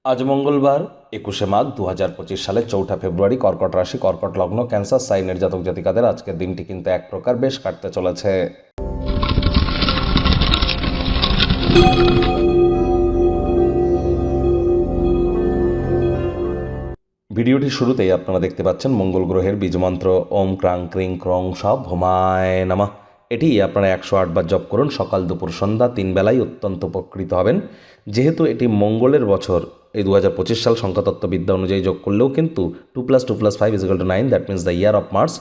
আজ মঙ্গলবার 21 মাঘ 2025 সালের 4 ফেব্রুয়ারি, কর্কট রাশি, কর্কট লগ্ন, ক্যান্সার সাইনের জাতক জাতিকাদের আজকের দিনটি কিন্তু এক প্রকার বেশ কাটতে চলেছে। ভিডিওটি শুরুতেই আপনারা দেখতে পাচ্ছেন মঙ্গল গ্রহের বীজমন্ত্র ওম ক্রাং ক্রিং ক্রং সব ভোমায় নমঃ। এটি আপনারা 108 বার জপ করুন। সকাল দুপুর সন্ধ্যা 3 বেলায় অত্যন্ত উপকৃত হবেন। যেহেতু এটি মঙ্গলের বছর, এই 2025 সাল সংখ্যাতত্ত্ববিদ্যা অনুযায়ী যোগ করলেও কিন্তু 2+2+5=9, that means the year of Mars.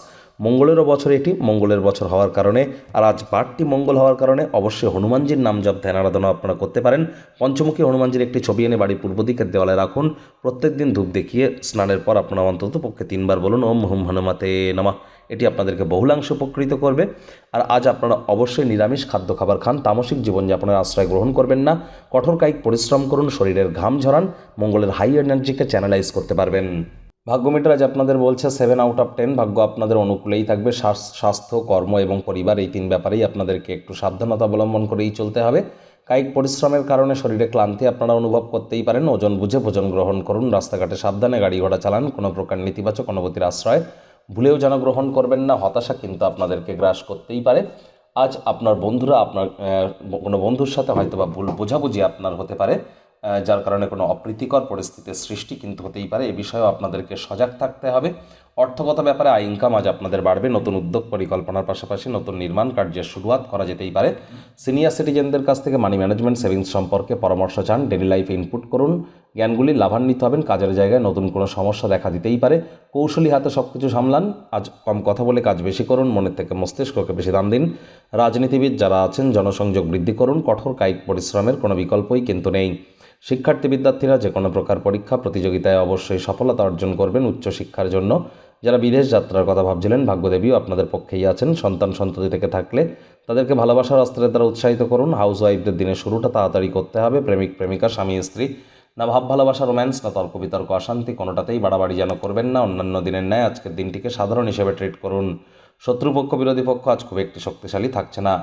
মঙ্গলেরও বছর, এটি মঙ্গলের বছর হওয়ার কারণে আর আজ বারটি মঙ্গল হওয়ার কারণে অবশ্যই হনুমানজির নাম জপ ধ্যান আরাধনা আপনারা করতে পারেন। পঞ্চমুখী হনুমানজির একটি ছবি এনে বাড়ির পূর্ব দিকের দেওয়ালে রাখুন। প্রত্যেক দিন ধূপ দেখিয়ে স্নানের পর আপনারা অন্তত পক্ষে 3 বার বলুন ওম হুম হনুমতে নমঃ। এটি আপনাদেরকে বহুলাংশে উপকৃত করবে। আর আজ আপনারা অবশ্যই নিরামিষ খাদ্য খাবার খান, তামসিক জীবনযাপনের আশ্রয় গ্রহণ করবেন না, কঠোর কায়িক পরিশ্রম করুন, শরীরের ঘাম ঝরান, মঙ্গলের হাই এনার্জিকে চ্যানেলাইজ করতে পারবেন। ভাগ্যমিটার আজ আপনাদের বলছে 7/10। ভাগ্য আপনাদের অনুকূলেই থাকবে। স্বাস্থ্য, কর্ম এবং পরিবার, এই 3 ব্যাপারেই আপনাদেরকে একটু সাবধানতা অবলম্বন করেই চলতে হবে। কায়িক পরিশ্রমের কারণে শরীরে ক্লান্তি আপনারা অনুভব করতেই পারেন। ওজন বুঝে ভোজন গ্রহণ করুন। রাস্তাঘাটে সাবধানে গাড়ি ঘোড়া চালান। কোনো প্রকার নেতিবাচক অনুভূতির আশ্রয় ভুলেও যেন গ্রহণ করবেন না। হতাশা কিন্তু আপনাদেরকে গ্রাস করতেই পারে। আজ আপনার বন্ধুরা, আপনার কোনো বন্ধুর সাথে হয়তো বা ভুল বোঝাবুঝি আপনার হতে পারে, যার কারণে কোনো অপ্রীতিকর পরিস্থিতির সৃষ্টি কিন্তু হতেই পারে। এ বিষয়েও আপনাদেরকে সজাগ থাকতে হবে। অর্থগত ব্যাপারে আয় ইনকাম আজ আপনাদের বাড়বে। নতুন উদ্যোগ পরিকল্পনার পাশাপাশি নতুন নির্মাণ কার্যের শুরুয়াত করা যেতেই পারে। সিনিয়র সিটিজেনদের কাছ থেকে মানি ম্যানেজমেন্ট, সেভিংস সম্পর্কে পরামর্শ চান, ডেলি লাইফে ইনপুট করুন। জ্ঞানগুলি লাভান্বিত হবেন। কাজের জায়গায় নতুন কোনো সমস্যা দেখা দিতেই পারে। কৌশলী হাতে সব কিছু সামলান। আজ কম কথা বলে কাজ বেশি করুন। মনের থেকে মস্তিষ্ককে বেশি দাম দিন। রাজনীতিবিদ যারা আছেন, জনসংযোগ বৃদ্ধি করুন। কঠোর কায়িক পরিশ্রমের কোনো বিকল্পই কিন্তু নেই। শিক্ষার্থী বিদ্যার্থীরা যে কোনো প্রকার পরীক্ষা প্রতিযোগিতায় অবশ্যই সফলতা অর্জন করবেন উচ্চশিক্ষার জন্য। যারা বিদেশ যাত্রার কথা ভাবছিলেন, ভাগ্যদেবীও আপনাদের পক্ষেই আছেন। সন্তান সন্ততি থেকে থাকলে তাদেরকে ভালোবাসার অস্ত্রের দ্বারা উৎসাহিত করুন। হাউস ওয়াইফদের দিনের শুরুটা তাড়াতাড়ি করতে হবে। প্রেমিক প্রেমিকা, স্বামী স্ত্রী, না ভাব ভালোবাসা, রোম্যান্স, না তর্ক বিতর্ক, অশান্তি, কোনোটাতেই বাড়াবাড়ি যেন করবেন না। অন্যান্য দিনের ন্যায় আজকের দিনটিকে সাধারণ হিসেবে ট্রিট করুন। শত্রুপক্ষ, বিরোধী পক্ষ আজ খুব একটি শক্তিশালী থাকছে না।